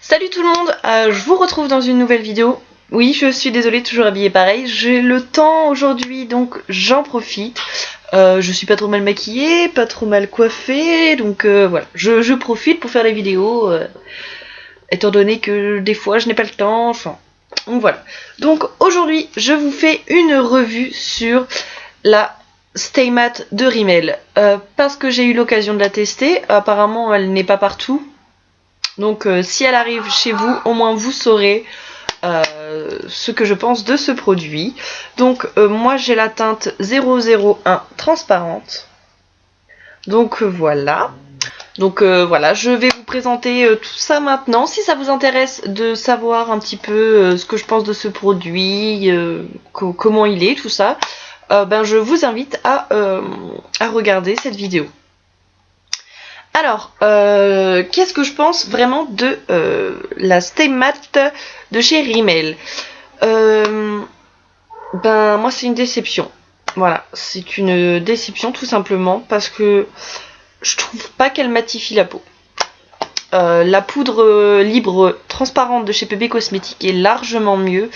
Salut tout le monde, je vous retrouve dans une nouvelle vidéo. Oui, je suis désolée, toujours habillée pareil. J'ai le temps aujourd'hui, donc j'en profite. Je suis pas trop mal maquillée, pas trop mal coiffée, donc voilà. Je profite pour faire les vidéos, étant donné que des fois je n'ai pas le temps, enfin... Donc voilà. Donc aujourd'hui, je vous fais une revue sur la Stay Matte de Rimmel. Parce que j'ai eu l'occasion de la tester, apparemment elle n'est pas partout. Donc si elle arrive chez vous, au moins vous saurez ce que je pense de ce produit. Donc moi j'ai la teinte 001 transparente. Donc voilà. Donc voilà, je vais vous présenter tout ça maintenant. Si ça vous intéresse de savoir un petit peu ce que je pense de ce produit, comment il est, tout ça, ben je vous invite à regarder cette vidéo. Alors, qu'est-ce que je pense vraiment de la Stay Matte de chez Rimmel? Ben, moi, c'est une déception. Voilà, c'est une déception tout simplement parce que je trouve pas qu'elle matifie la peau. La poudre libre transparente de chez PB Cosmétiques est largement mieux.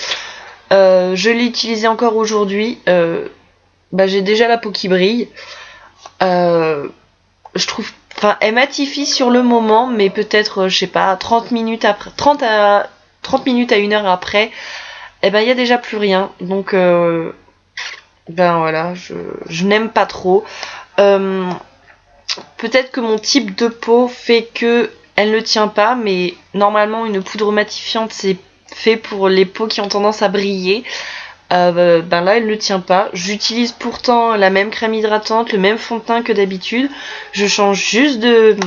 Je l'ai utilisée encore aujourd'hui. Ben, j'ai déjà la peau qui brille. Je trouve... Enfin, elle matifie sur le moment, mais peut-être, je sais pas, 30 minutes après, 30 minutes à 1 heure après, eh ben, il y a déjà plus rien. Donc, ben voilà, je n'aime pas trop. Peut-être que mon type de peau fait que elle ne tient pas, mais normalement, une poudre matifiante, c'est fait pour les peaux qui ont tendance à briller. Ben là elle ne tient pas. J'utilise pourtant la même crème hydratante, le même fond de teint que d'habitude. Je change juste de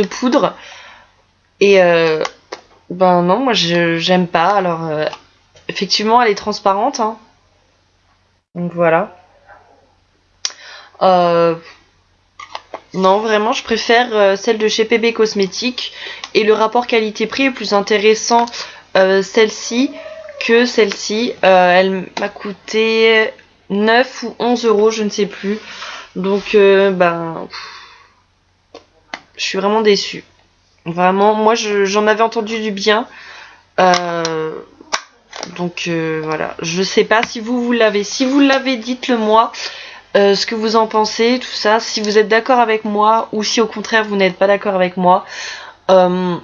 poudre. Et ben non, moi j'aime pas. Alors effectivement elle est transparente. Hein. Donc voilà. Non vraiment je préfère celle de chez PB Cosmétiques. Et le rapport qualité-prix est plus intéressant celle-ci que celle-ci. Elle m'a coûté 9 ou 11 euros, je ne sais plus. Donc, ben, je suis vraiment déçue. Vraiment, moi, j'en avais entendu du bien. Donc, voilà. Je sais pas si vous l'avez. Si vous l'avez, dites-le moi. Ce que vous en pensez, tout ça. Si vous êtes d'accord avec moi ou si au contraire vous n'êtes pas d'accord avec moi. On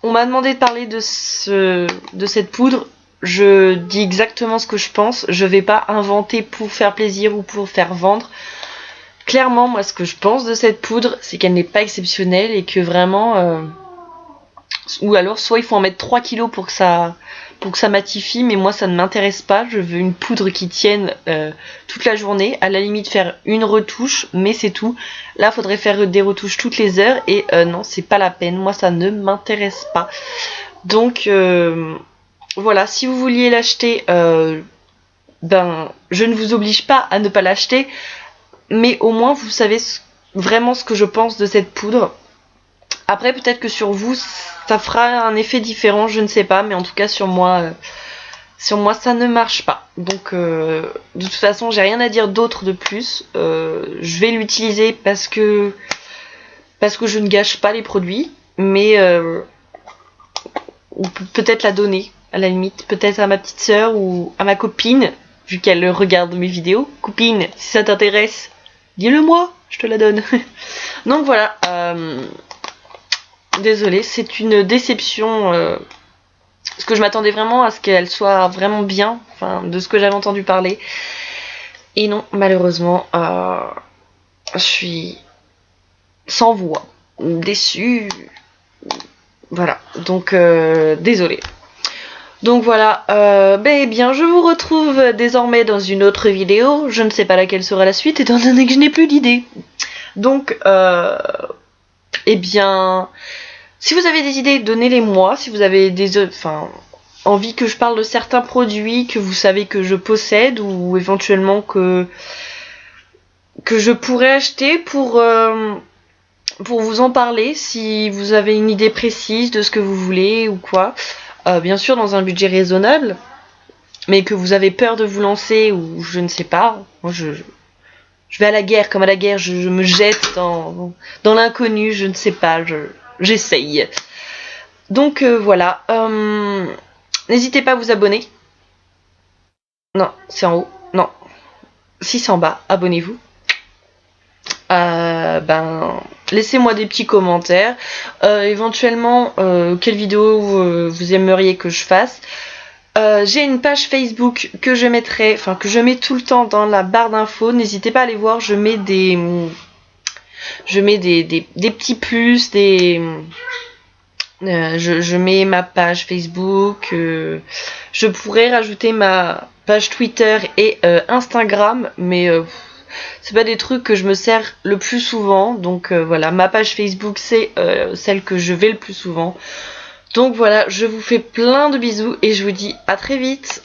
m'a demandé de parler de cette poudre. Je dis exactement ce que je pense. Je vais pas inventer pour faire plaisir ou pour faire vendre. Clairement, moi, ce que je pense de cette poudre, c'est qu'elle n'est pas exceptionnelle et que vraiment... ou alors, soit il faut en mettre 3 kilos pour que ça matifie, mais moi, ça ne m'intéresse pas. Je veux une poudre qui tienne toute la journée. À la limite, faire une retouche, mais c'est tout. Là, il faudrait faire des retouches toutes les heures et non, c'est pas la peine. Moi, ça ne m'intéresse pas. Donc... voilà, si vous vouliez l'acheter, ben, je ne vous oblige pas à ne pas l'acheter, mais au moins vous savez vraiment ce que je pense de cette poudre. Après, peut-être que sur vous, ça fera un effet différent, je ne sais pas, mais en tout cas sur moi, ça ne marche pas. Donc, de toute façon, j'ai rien à dire d'autre de plus. Je vais l'utiliser parce que je ne gâche pas les produits, mais ou peut-être la donner. À la limite, peut-être à ma petite sœur ou à ma copine, vu qu'elle regarde mes vidéos. Copine, si ça t'intéresse, dis-le moi, je te la donne. Donc voilà, désolée, c'est une déception, parce que je m'attendais vraiment à ce qu'elle soit vraiment bien, enfin, de ce que j'avais entendu parler. Et non, malheureusement, je suis sans voix, déçue. Voilà, donc désolée. Donc voilà, ben bien je vous retrouve désormais dans une autre vidéo. Je ne sais pas laquelle sera la suite étant donné que je n'ai plus d'idées. Donc, eh bien, si vous avez des idées, donnez-les moi. Si vous avez envie que je parle de certains produits que vous savez que je possède ou éventuellement que je pourrais acheter pour vous en parler. Si vous avez une idée précise de ce que vous voulez ou quoi. Bien sûr dans un budget raisonnable, mais que vous avez peur de vous lancer ou je ne sais pas. Moi je vais à la guerre, comme à la guerre, je me jette dans l'inconnu, je ne sais pas, j'essaye. Donc voilà, n'hésitez pas à vous abonner. Non, c'est en haut. Non, si c'est en bas, abonnez-vous. Laissez-moi des petits commentaires. Éventuellement, quelle vidéo vous aimeriez que je fasse. J'ai une page Facebook que je mettrai, enfin que je mets tout le temps dans la barre d'infos. N'hésitez pas à aller voir. Je mets des petits plus, je mets ma page Facebook. Je pourrais rajouter ma page Twitter et Instagram, mais c'est pas des trucs que je me sers le plus souvent. Donc voilà, ma page Facebook c'est celle que je vais le plus souvent. Donc voilà, je vous fais plein de bisous et je vous dis à très vite.